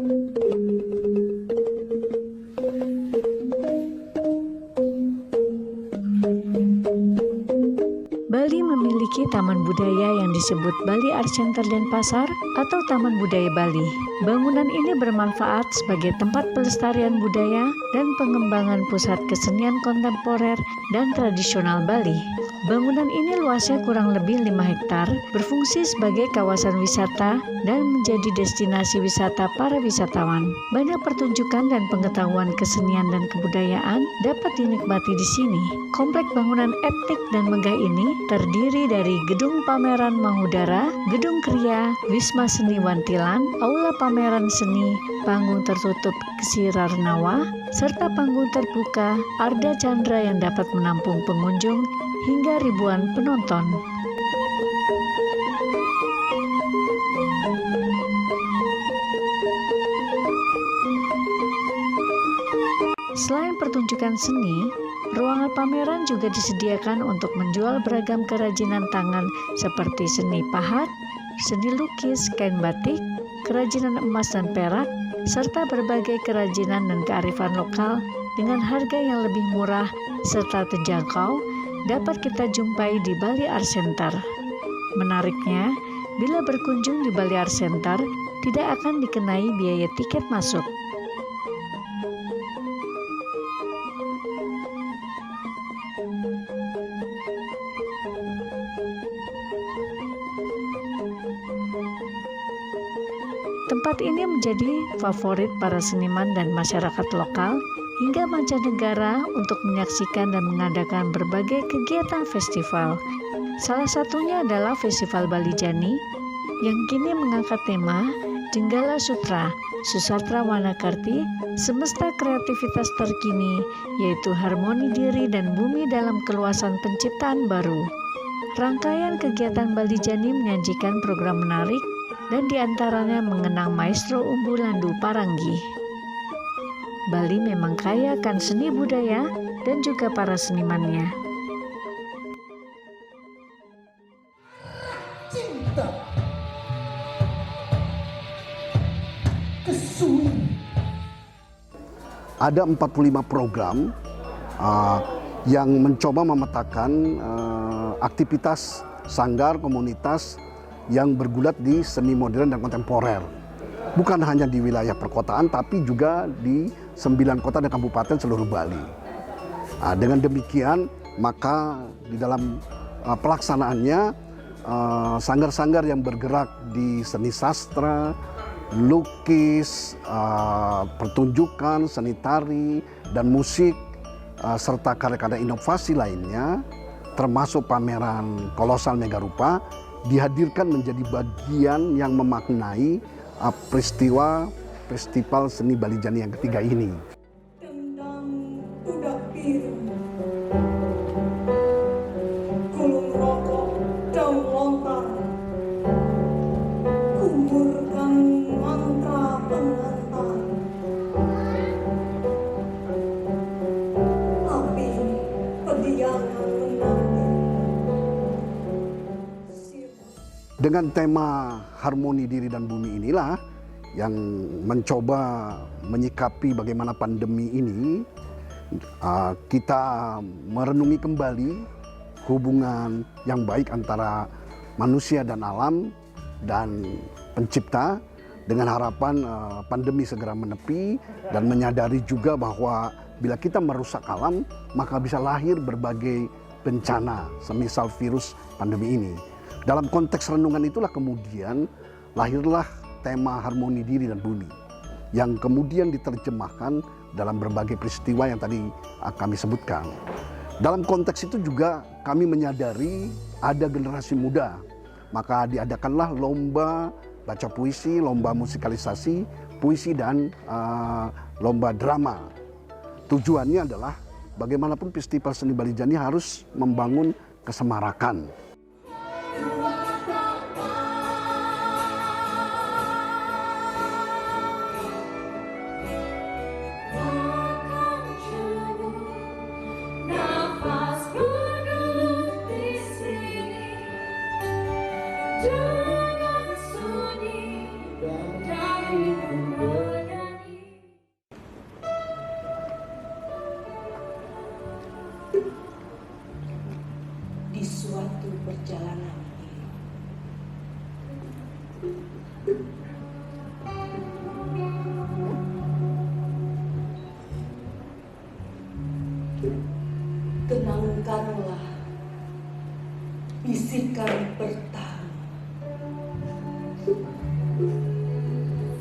Bali memiliki taman budaya yang disebut Bali Art Center Denpasar atau Taman Budaya Bali. Bangunan ini bermanfaat sebagai tempat pelestarian budaya dan pengembangan pusat kesenian kontemporer dan tradisional Bali. Bangunan ini luasnya kurang lebih 5 hektar, berfungsi sebagai kawasan wisata dan menjadi destinasi wisata para wisatawan. Banyak pertunjukan dan pengetahuan kesenian dan kebudayaan dapat dinikmati di sini. Komplek bangunan etnik dan megah ini terdiri dari Gedung Pameran Mahudara, Gedung Kriya, Wisma Seni Wantilan, Aula Pameran Seni, Panggung Tertutup Kesirarnawa, serta panggung terbuka Arda Chandra yang dapat menampung pengunjung hingga ribuan penonton. Selain pertunjukan seni, ruangan pameran juga disediakan untuk menjual beragam kerajinan tangan seperti seni pahat, seni lukis, kain batik, kerajinan emas dan perak, serta berbagai kerajinan dan kearifan lokal dengan harga yang lebih murah serta terjangkau dapat kita jumpai di Bali Art Center. Menariknya, bila berkunjung di Bali Art Center, tidak akan dikenai biaya tiket masuk. Tempat ini menjadi favorit para seniman dan masyarakat lokal hingga mancanegara untuk menyaksikan dan mengadakan berbagai kegiatan festival. Salah satunya adalah Festival Bali Jani yang kini mengangkat tema Jenggala Sutra, Susatra Wanakarti, semesta kreativitas terkini, yaitu harmoni diri dan bumi dalam keluasan penciptaan baru. Rangkaian kegiatan Bali Jani menyajikan program menarik dan diantaranya mengenang Maestro Umbu Landu Paranggi. Bali memang kaya akan seni budaya dan juga para senimannya. Cinta, kesuni. Ada 45 program yang mencoba memetakan aktivitas sanggar komunitas yang bergulat di seni modern dan kontemporer. Bukan hanya di wilayah perkotaan, tapi juga di 9 kota dan kabupaten seluruh Bali. Dengan demikian, maka di dalam pelaksanaannya, sanggar-sanggar yang bergerak di seni sastra, lukis, pertunjukan, seni tari, dan musik, serta karya-karya inovasi lainnya, termasuk pameran kolosal Megarupa, dihadirkan menjadi bagian yang memaknai peristiwa Festival Seni Bali Jani yang ketiga ini. Tendang kuda biru, gulung rokok, daun lontar, kuburkan mantra pengantar, api pediangan menanti. Dengan tema harmoni diri dan bumi inilah yang mencoba menyikapi bagaimana pandemi ini, kita merenungi kembali hubungan yang baik antara manusia dan alam dan pencipta dengan harapan pandemi segera menepi dan menyadari juga bahwa bila kita merusak alam maka bisa lahir berbagai bencana semisal virus pandemi ini. Dalam konteks renungan itulah kemudian lahirlah tema harmoni diri dan bumi yang kemudian diterjemahkan dalam berbagai peristiwa yang tadi kami sebutkan. Dalam konteks itu juga kami menyadari ada generasi muda, maka diadakanlah lomba baca puisi, lomba musikalisasi puisi dan lomba drama. Tujuannya adalah bagaimanapun Festival Seni Bali Jani harus membangun kesemarakan. Dengan sunyi dan dari di suatu perjalanan hidup. Tenangkanlah bisikan pertama.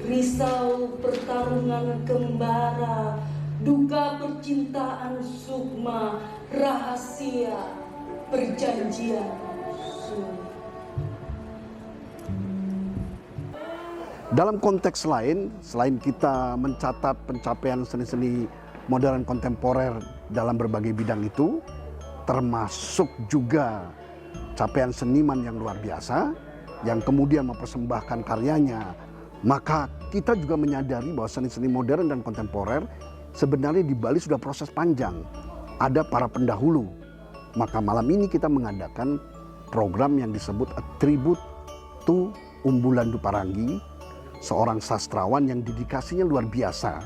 Risau pertarungan kembara, duka percintaan sukma, rahasia perjanjian sunyi. Dalam konteks lain, selain kita mencatat pencapaian seni-seni modern kontemporer dalam berbagai bidang itu, termasuk juga capaian seniman yang luar biasa, yang kemudian mempersembahkan karyanya, maka kita juga menyadari bahwa seni-seni modern dan kontemporer sebenarnya di Bali sudah proses panjang. Ada para pendahulu. Maka malam ini kita mengadakan program yang disebut A Tribute to Umbulan Duparangi, seorang sastrawan yang dedikasinya luar biasa,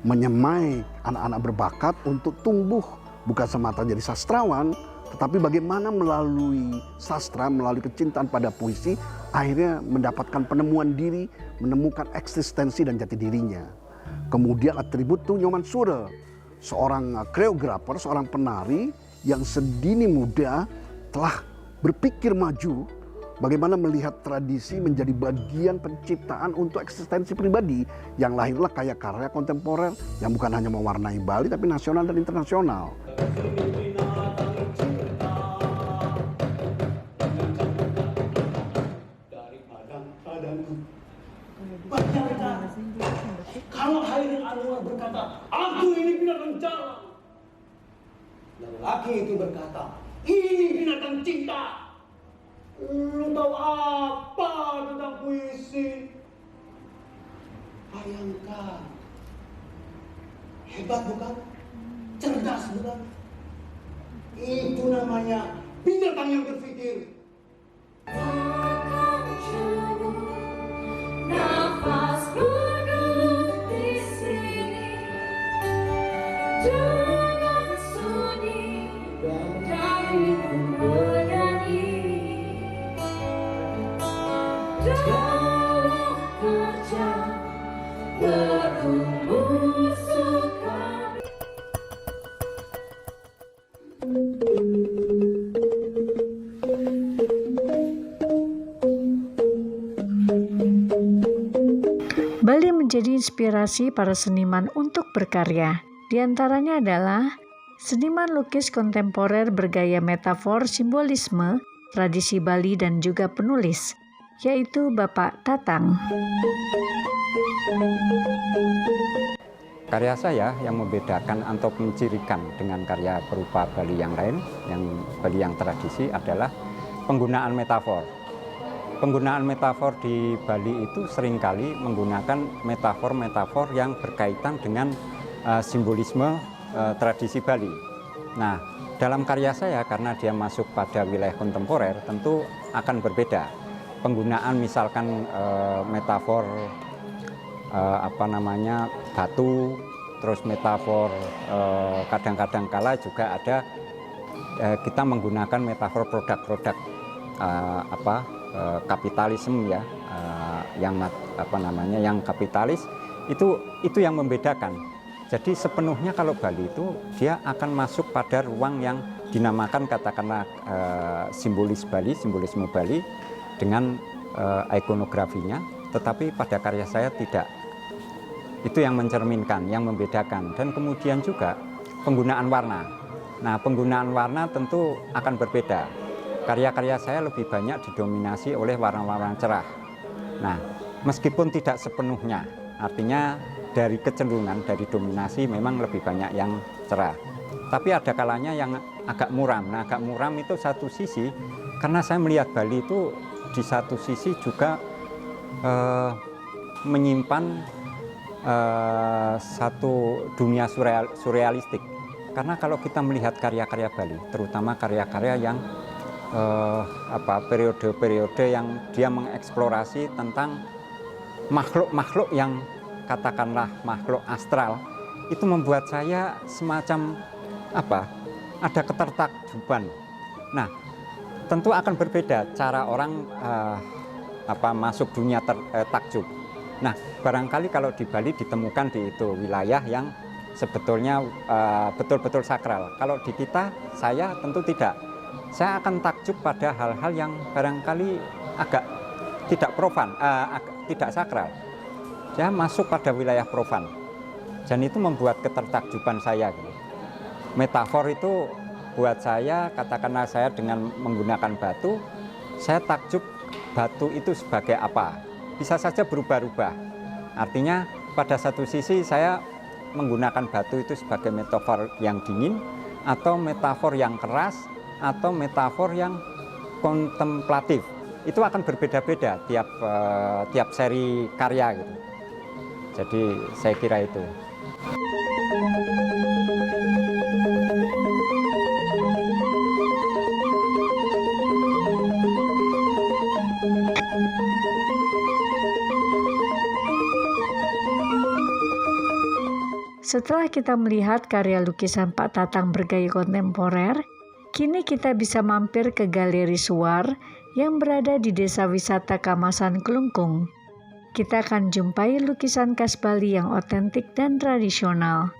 menyemai anak-anak berbakat untuk tumbuh bukan semata jadi sastrawan, tetapi bagaimana melalui sastra, melalui kecintaan pada puisi, akhirnya mendapatkan penemuan diri, menemukan eksistensi dan jati dirinya. Kemudian atribut tuh Nyoman Surel, seorang koreografer, seorang penari yang sedini muda telah berpikir maju, bagaimana melihat tradisi menjadi bagian penciptaan untuk eksistensi pribadi, yang lahirlah karya-karya kontemporer yang bukan hanya mewarnai Bali tapi nasional dan internasional. Kalau Hairil Anwar berkata, aku ini binatang jalan. Lelaki itu berkata, ini binatang cinta. Lu tahu apa tentang puisi? Bayangkan. Hebat bukan? Cerdas bukan? Itu namanya binatang yang berpikir. Nafas bergelut di sini dengan sunyi dari bernyanyi. Dalam kerja berumus suka. Bali menjadi inspirasi para seniman untuk berkarya. Di antaranya adalah seniman lukis kontemporer bergaya metafor, simbolisme, tradisi Bali dan juga penulis, yaitu Bapak Tatang. Karya saya yang membedakan atau mencirikan dengan karya berupa Bali yang lain, Bali yang tradisi adalah penggunaan metafor. Penggunaan metafor di Bali itu seringkali menggunakan metafor-metafor yang berkaitan dengan simbolisme tradisi Bali. Nah, dalam karya saya karena dia masuk pada wilayah kontemporer tentu akan berbeda. Penggunaan misalkan metafor batu, terus metafor kadang-kadang kala juga ada kita menggunakan metafor produk-produk kapitalisme ya, yang kapitalis itu yang membedakan. Jadi sepenuhnya kalau Bali itu dia akan masuk pada ruang yang dinamakan katakanlah simbolisme Bali dengan ikonografinya, tetapi pada karya saya tidak. Itu yang mencerminkan, yang membedakan. Dan kemudian juga penggunaan warna. Nah, penggunaan warna tentu akan berbeda. Karya-karya saya lebih banyak didominasi oleh warna-warna cerah. Nah, meskipun tidak sepenuhnya, artinya dari kecenderungan, dari dominasi memang lebih banyak yang cerah. Tapi ada kalanya yang agak muram. Nah, agak muram itu satu sisi, karena saya melihat Bali itu di satu sisi juga menyimpan satu dunia surrealistik. Karena kalau kita melihat karya-karya Bali, terutama karya-karya yang periode-periode yang dia mengeksplorasi tentang makhluk-makhluk yang katakanlah makhluk astral, itu membuat saya semacam ada ketertakjuban. Nah, tentu akan berbeda cara orang masuk dunia takjub. Nah, barangkali kalau di Bali ditemukan di itu wilayah yang sebetulnya betul-betul sakral. Kalau di kita, saya tentu tidak. Saya akan takjub pada hal-hal yang barangkali agak tidak profan, tidak sakral. Saya masuk pada wilayah profan. Dan itu membuat ketertakjuban saya. Metafor itu buat saya, katakanlah saya dengan menggunakan batu, saya takjub batu itu sebagai apa. Bisa saja berubah-ubah. Artinya pada satu sisi saya menggunakan batu itu sebagai metafor yang dingin, atau metafor yang keras, atau metafor yang kontemplatif. Itu akan berbeda-beda tiap seri karya gitu. Jadi saya kira itu. Setelah kita melihat karya lukisan Pak Tatang bergaya kontemporer, kini kita bisa mampir ke Galeri Suar yang berada di Desa Wisata Kamasan Kelungkung. Kita akan jumpai lukisan khas Bali yang otentik dan tradisional.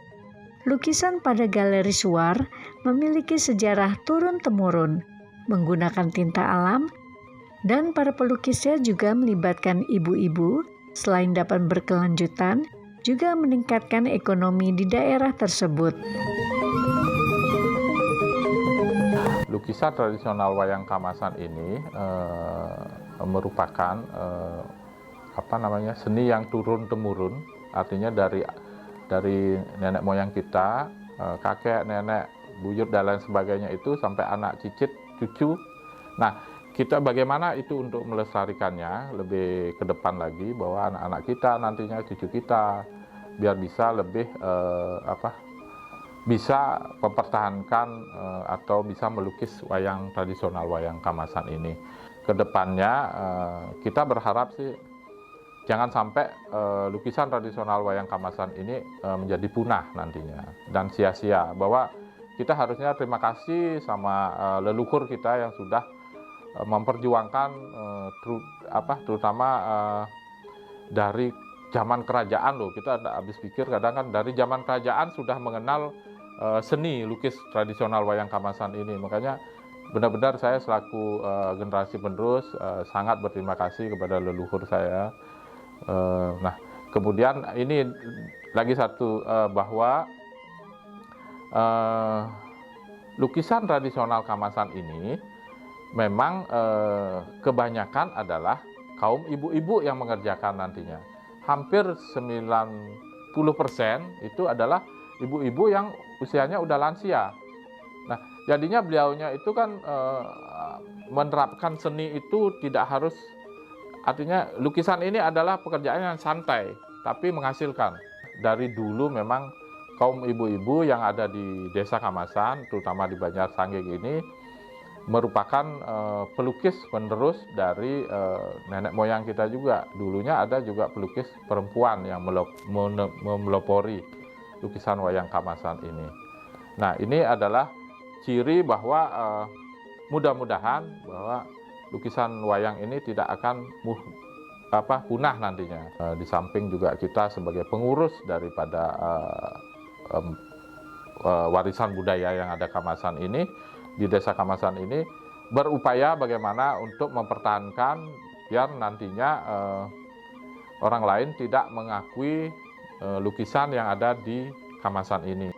Lukisan pada Galeri Suar memiliki sejarah turun-temurun, menggunakan tinta alam, dan para pelukisnya juga melibatkan ibu-ibu, selain dapat berkelanjutan, juga meningkatkan ekonomi di daerah tersebut. Lukisan tradisional wayang Kamasan ini merupakan seni yang turun-temurun, artinya dari nenek moyang kita, kakek, nenek, buyut dan lain sebagainya itu sampai anak, cicit, cucu. Nah, kita bagaimana itu untuk melestarikannya lebih ke depan lagi, bahwa anak-anak kita nantinya, cucu kita, biar bisa lebih bisa mempertahankan atau bisa melukis wayang tradisional wayang Kamasan ini. Kedepannya kita berharap sih jangan sampai lukisan tradisional wayang Kamasan ini menjadi punah nantinya dan sia-sia. Bahwa kita harusnya terima kasih sama leluhur kita yang sudah memperjuangkan terutama dari zaman kerajaan loh. Kita habis pikir kadang kan dari zaman kerajaan sudah mengenal seni lukis tradisional wayang Kamasan ini. Makanya benar-benar saya selaku generasi penerus sangat berterima kasih kepada leluhur saya. Nah, kemudian ini lagi satu bahwa lukisan tradisional Kamasan ini memang kebanyakan adalah kaum ibu-ibu yang mengerjakan nantinya. Hampir 90% itu adalah ibu-ibu yang usianya udah lansia. Nah, jadinya beliaunya itu kan menerapkan seni itu tidak harus, artinya lukisan ini adalah pekerjaan yang santai tapi menghasilkan. Dari dulu memang kaum ibu-ibu yang ada di Desa Kamasan, terutama di Banjar Sanggeng ini, merupakan pelukis penerus dari nenek moyang kita juga. Dulunya ada juga pelukis perempuan yang memelopori lukisan wayang Kamasan ini. Nah, ini adalah ciri bahwa mudah-mudahan bahwa lukisan wayang ini tidak akan punah nantinya. Di samping juga kita sebagai pengurus daripada warisan budaya yang ada Kamasan ini, di Desa Kamasan ini berupaya bagaimana untuk mempertahankan biar nantinya orang lain tidak mengakui lukisan yang ada di Kamasan ini.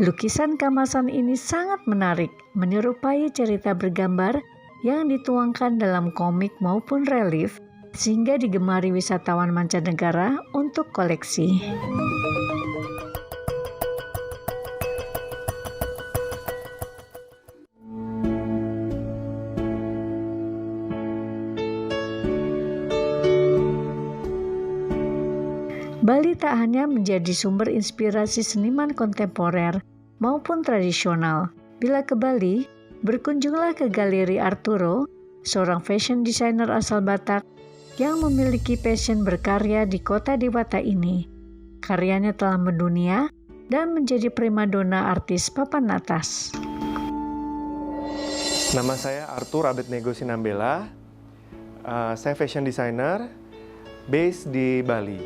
Lukisan Kamasan ini sangat menarik, menyerupai cerita bergambar yang dituangkan dalam komik maupun relief, sehingga digemari wisatawan mancanegara untuk koleksi. Bali tak hanya menjadi sumber inspirasi seniman kontemporer maupun tradisional. Bila ke Bali, berkunjunglah ke Galeri Arturo, seorang fashion designer asal Batak yang memiliki passion berkarya di kota Dewata ini. Karyanya telah mendunia dan menjadi primadona artis papan atas. Nama saya Arthur Abednego Sinambela. Saya fashion designer based di Bali.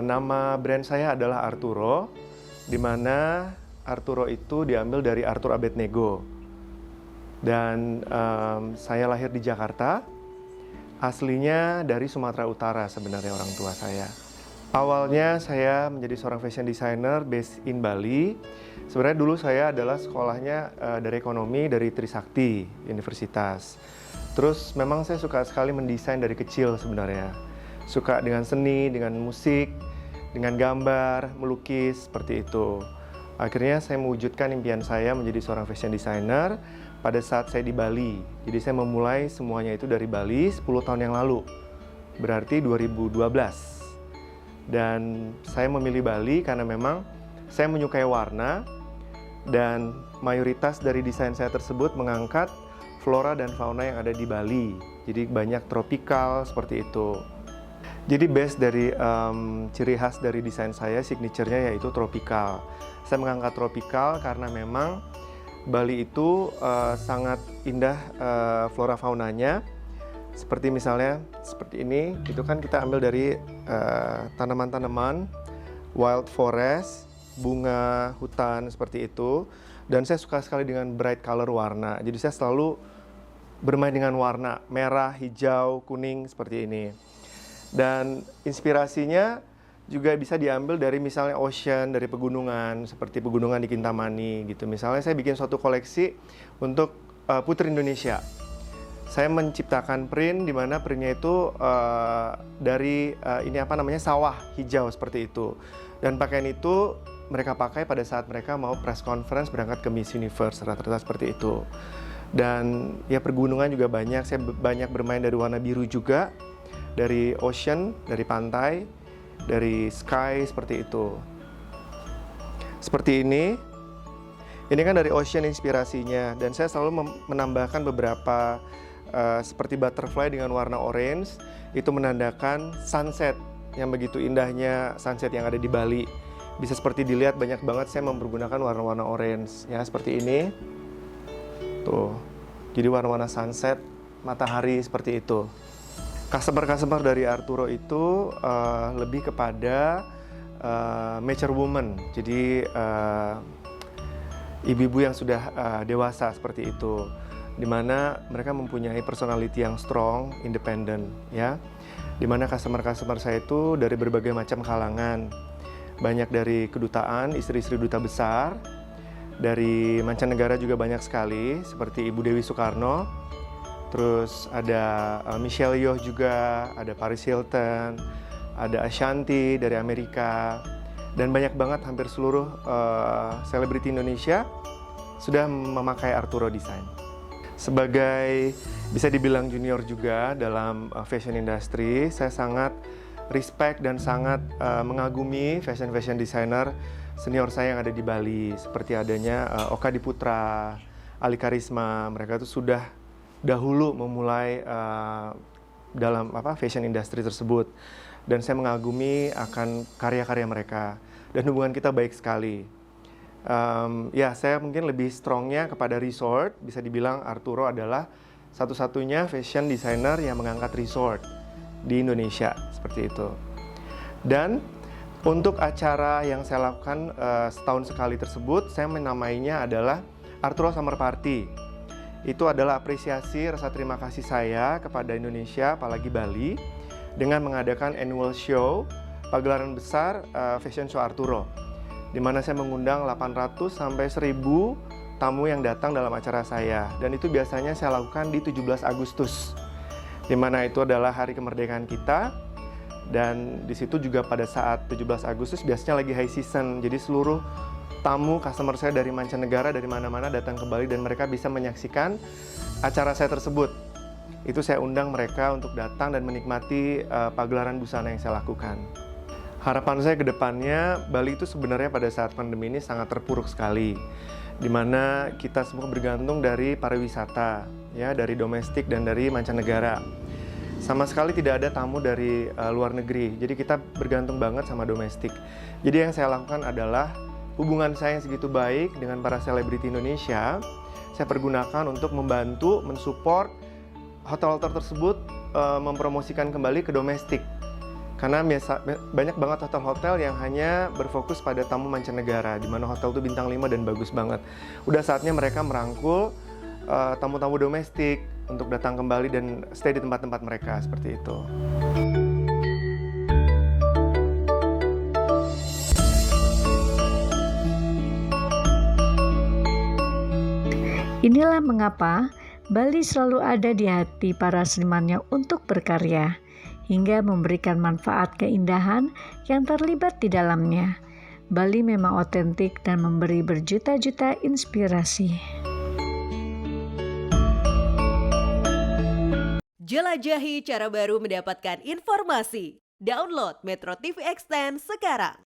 Nama brand saya adalah Arturo, di mana Arturo itu diambil dari Arthur Abednego. Dan saya lahir di Jakarta, aslinya dari Sumatera Utara sebenarnya orang tua saya. Awalnya saya menjadi seorang fashion designer based in Bali. Sebenarnya dulu saya adalah sekolahnya dari ekonomi dari Trisakti Universitas. Terus memang saya suka sekali mendesain dari kecil sebenarnya. Suka dengan seni, dengan musik, dengan gambar, melukis, seperti itu. Akhirnya saya mewujudkan impian saya menjadi seorang fashion designer pada saat saya di Bali. Jadi saya memulai semuanya itu dari Bali 10 tahun yang lalu. Berarti 2012. Dan saya memilih Bali karena memang saya menyukai warna dan mayoritas dari desain saya tersebut mengangkat flora dan fauna yang ada di Bali. Jadi banyak tropikal seperti itu. Jadi base dari ciri khas dari desain saya, signature-nya yaitu tropikal. Saya mengangkat tropikal karena memang Bali itu sangat indah flora faunanya. Seperti misalnya seperti ini, itu kan kita ambil dari tanaman-tanaman, wild forest, bunga, hutan seperti itu. Dan saya suka sekali dengan bright color warna. Jadi saya selalu bermain dengan warna merah, hijau, kuning seperti ini. Dan inspirasinya juga bisa diambil dari misalnya ocean, dari pegunungan, seperti pegunungan di Kintamani gitu. Misalnya saya bikin suatu koleksi untuk Putri Indonesia. Saya menciptakan print di mana printnya itu dari sawah hijau seperti itu. Dan pakaian itu mereka pakai pada saat mereka mau press conference berangkat ke Miss Universe, rata-rata seperti itu. Dan ya pegunungan juga banyak, saya banyak bermain dari warna biru juga, dari ocean, dari pantai, dari sky seperti itu. Seperti ini kan dari ocean inspirasinya, dan saya selalu menambahkan beberapa seperti butterfly dengan warna orange, itu menandakan sunset yang begitu indahnya sunset yang ada di Bali. Bisa seperti dilihat banyak banget saya mempergunakan warna-warna orange ya, seperti ini. Tuh. Jadi warna-warna sunset, matahari seperti itu. Customer dari Arturo itu lebih kepada mature woman. Jadi ibu-ibu yang sudah dewasa seperti itu, di mana mereka mempunyai personality yang strong, independent, ya. Di mana customer saya itu dari berbagai macam kalangan, banyak dari kedutaan, istri-istri duta besar, dari mancanegara juga banyak sekali, seperti Ibu Dewi Soekarno, terus ada Michelle Yeoh juga, ada Paris Hilton, ada Ashanti dari Amerika, dan banyak banget hampir seluruh selebriti Indonesia sudah memakai Arturo Design. Sebagai bisa dibilang junior juga dalam fashion industry, saya sangat respect dan sangat mengagumi fashion designer senior saya yang ada di Bali, seperti adanya Oka Diputra, Ali Karisma. Mereka itu sudah dahulu memulai dalam fashion industry tersebut, dan saya mengagumi akan karya-karya mereka, dan hubungan kita baik sekali. Ya, saya mungkin lebih strongnya kepada resort. Bisa dibilang Arturo adalah satu-satunya fashion designer yang mengangkat resort di Indonesia, seperti itu. Dan untuk acara yang saya lakukan setahun sekali tersebut, saya menamainya adalah Arturo Summer Party. Itu adalah apresiasi rasa terima kasih saya kepada Indonesia, apalagi Bali, dengan mengadakan annual show, pagelaran besar Fashion Show Arturo, di mana saya mengundang 800 sampai 1000 tamu yang datang dalam acara saya. Dan itu biasanya saya lakukan di 17 Agustus, di mana itu adalah hari kemerdekaan kita. Dan di situ juga pada saat 17 Agustus biasanya lagi high season. Jadi seluruh tamu customer saya dari mancanegara, dari mana-mana datang ke Bali, dan mereka bisa menyaksikan acara saya tersebut. Itu saya undang mereka untuk datang dan menikmati pagelaran busana yang saya lakukan. Harapan saya ke depannya, Bali itu sebenarnya pada saat pandemi ini sangat terpuruk sekali, di mana kita semua bergantung dari pariwisata, ya, dari domestik dan dari mancanegara. Sama sekali tidak ada tamu dari luar negeri. Jadi kita bergantung banget sama domestik. Jadi yang saya lakukan adalah hubungan saya yang segitu baik dengan para selebriti Indonesia, saya pergunakan untuk membantu, mensupport hotel-hotel tersebut mempromosikan kembali ke domestik. Karena banyak banget hotel-hotel yang hanya berfokus pada tamu mancanegara, di mana hotel itu bintang 5 dan bagus banget. Udah saatnya mereka merangkul tamu-tamu domestik untuk datang kembali dan stay di tempat-tempat mereka, seperti itu. Inilah mengapa Bali selalu ada di hati para senimannya untuk berkarya, hingga memberikan manfaat keindahan yang terlibat di dalamnya. Bali memang otentik dan memberi berjuta-juta inspirasi. Jelajahi cara baru mendapatkan informasi. Download Metro TV Extend sekarang.